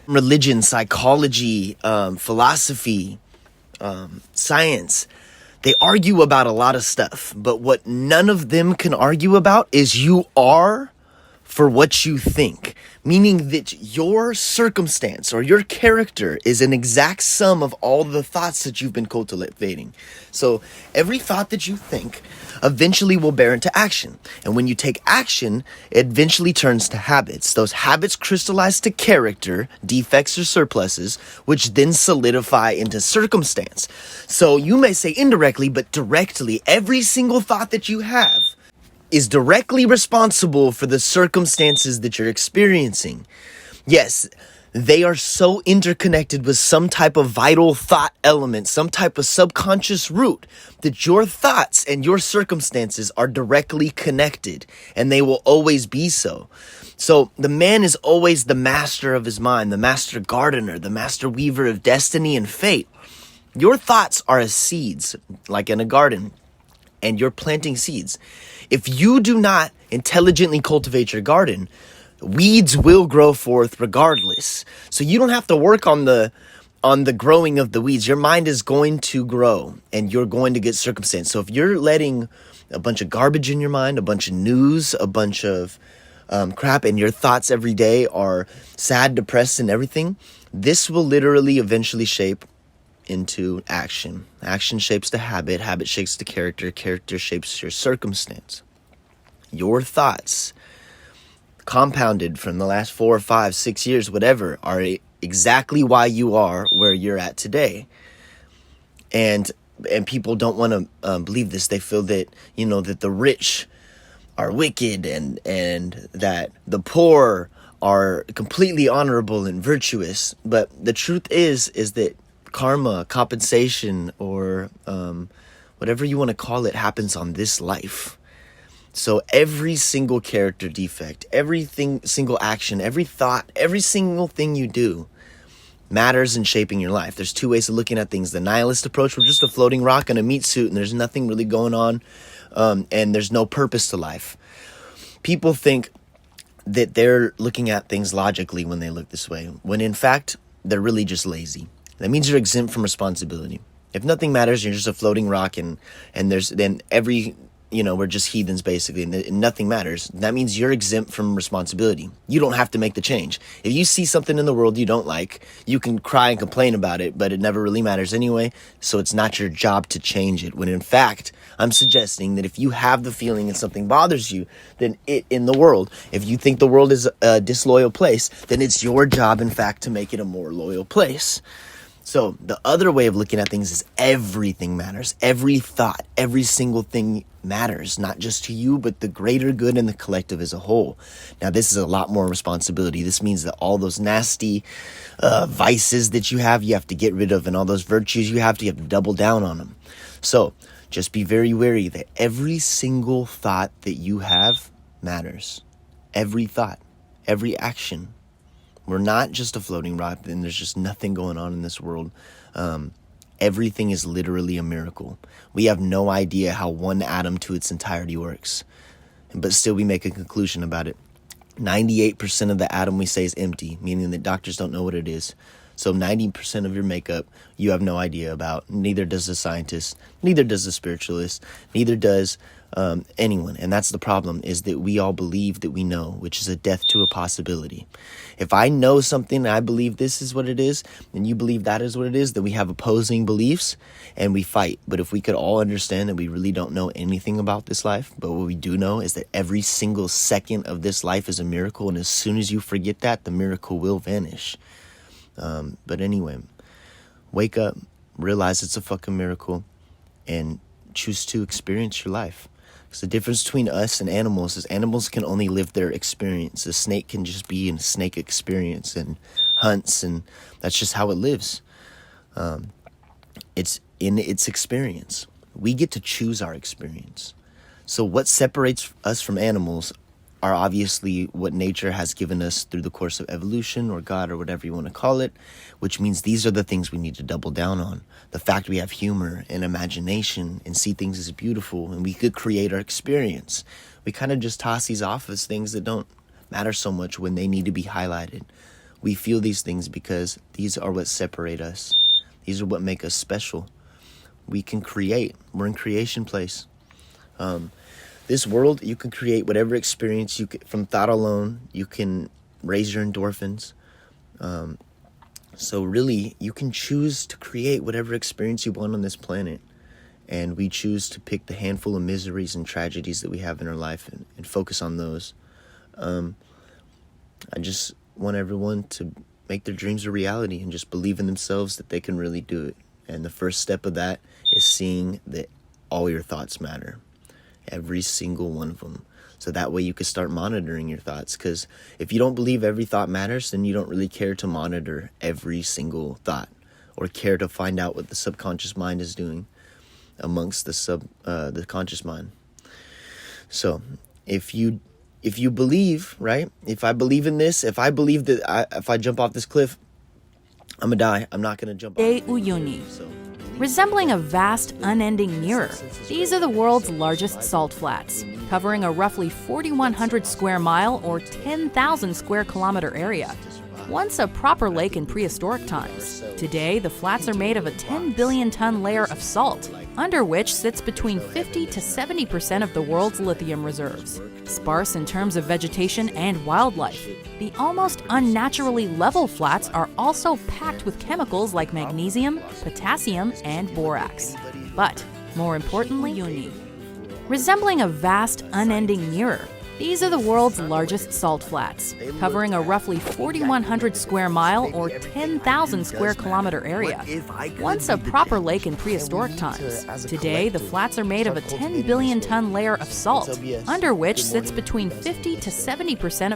religion, psychology, philosophy, science. They argue about a lot of stuff, but what none of them can argue about is you are for what you think, meaning that your circumstance or your character is an exact sum of all the thoughts that you've been cultivating. So every thought that you think eventually will bear into action. And when you take action, it eventually turns to habits. Those habits crystallize to character, defects or surpluses, which then solidify into circumstance. So you may say indirectly, but directly, every single thought that you have is directly responsible for the circumstances that you're experiencing. Yes, they are so interconnected with some type of vital thought element, some type of subconscious root, that your thoughts and your circumstances are directly connected, and they will always be so. So the man is always the master of his mind, the master gardener, the master weaver of destiny and fate. Your thoughts are as seeds, like in a garden, and you're planting seeds. If you do not intelligently cultivate your garden, weeds will grow forth regardless. So you don't have to work on the growing of the weeds. Your mind is going to grow and you're going to get circumstance. So if you're letting a bunch of garbage in your mind, a bunch of news, a bunch of crap, and your thoughts every day are sad, depressed, and everything, this will literally eventually shape into action. Action shapes the habit. Habit shapes the character. Character shapes your circumstance. Your thoughts, compounded from the last 4 or 5, 6 years, whatever, are exactly why you are where you're at today. And people don't want to believe this. They feel that, that the rich are wicked and that the poor are completely honorable and virtuous. But the truth is that karma, compensation, or whatever you want to call it, happens on this life. So every single character defect, single action, every thought, every single thing you do matters in shaping your life. There's 2 ways of looking at things. The nihilist approach, we're just a floating rock in a meat suit and there's nothing really going on, and there's no purpose to life. People think that they're looking at things logically when they look this way, when in fact, they're really just lazy. That means you're exempt from responsibility. If nothing matters, you're just a floating rock, and we're just heathens basically, and nothing matters. That means you're exempt from responsibility. You don't have to make the change. If you see something in the world you don't like, you can cry and complain about it, but it never really matters anyway, so it's not your job to change it. When in fact, I'm suggesting that if you have the feeling and something bothers you, then in the world, if you think the world is a disloyal place, then it's your job, in fact, to make it a more loyal place. So the other way of looking at things is everything matters. Every thought, every single thing matters, not just to you, but the greater good and the collective as a whole. Now, this is a lot more responsibility. This means that all those nasty vices that you have to get rid of, and all those virtues you have to double down on them. So just be very wary that every single thought that you have matters. Every thought, every action. We're not just a floating rock, and there's just nothing going on in this world. Everything is literally a miracle. We have no idea how one atom to its entirety works, but still we make a conclusion about it. 98% of the atom we say is empty, meaning that doctors don't know what it is. So 90% of your makeup you have no idea about. Neither does the scientist, neither does the spiritualist, neither does anyone. And that's the problem, is that we all believe that we know, which is a death to a possibility. If I know something and I believe this is what it is, and you believe that is what it is, then we have opposing beliefs and we fight. But if we could all understand that we really don't know anything about this life, but what we do know is that every single second of this life is a miracle, and as soon as you forget that, the miracle will vanish. But anyway, wake up, realize it's a fucking miracle, and choose to experience your life. Because the difference between us and animals is animals can only live their experience. A snake can just be in a snake experience and hunts, and that's just how it lives. It's in its experience. We get to choose our experience. So what separates us from animals are obviously what nature has given us through the course of evolution, or God, or whatever you want to call it, which means these are the things we need to double down on. The fact we have humor and imagination and see things as beautiful, and we could create our experience. We kind of just toss these off as things that don't matter so much when they need to be highlighted. We feel these things because these are what separate us. These are what make us special. We can create. We're in creation place. This world, you can create whatever experience you can, from thought alone. You can raise your endorphins. So really, you can choose to create whatever experience you want on this planet. And we choose to pick the handful of miseries and tragedies that we have in our life and focus on those. I just want everyone to make their dreams a reality and just believe in themselves that they can really do it. And the first step of that is seeing that all your thoughts matter. Every single one of them. So that way you can start monitoring your thoughts. Because if you don't believe every thought matters, then you don't really care to monitor every single thought or care to find out what the subconscious mind is doing amongst the conscious mind. So if you believe, right? If I believe in this, if I believe that if I jump off this cliff, I'm gonna die. I'm not gonna jump off. Uyuni. Resembling a vast, unending mirror, these are the world's largest salt flats, covering a roughly 4,100 square mile or 10,000 square kilometer area. Once a proper lake in prehistoric times, today the flats are made of a 10 billion ton layer of salt, under which sits between 50 to 70% of the world's lithium reserves. Sparse in terms of vegetation and wildlife, the almost unnaturally level flats are also packed with chemicals like magnesium, potassium, and borax. But, more importantly, unique. Resembling a vast, unending mirror, these are the world's largest salt flats, covering a roughly 4,100 square mile or 10,000 square kilometer area. Once a proper lake in prehistoric times, today the flats are made of a 10 billion ton layer of salt, under which sits between 50 to 70% of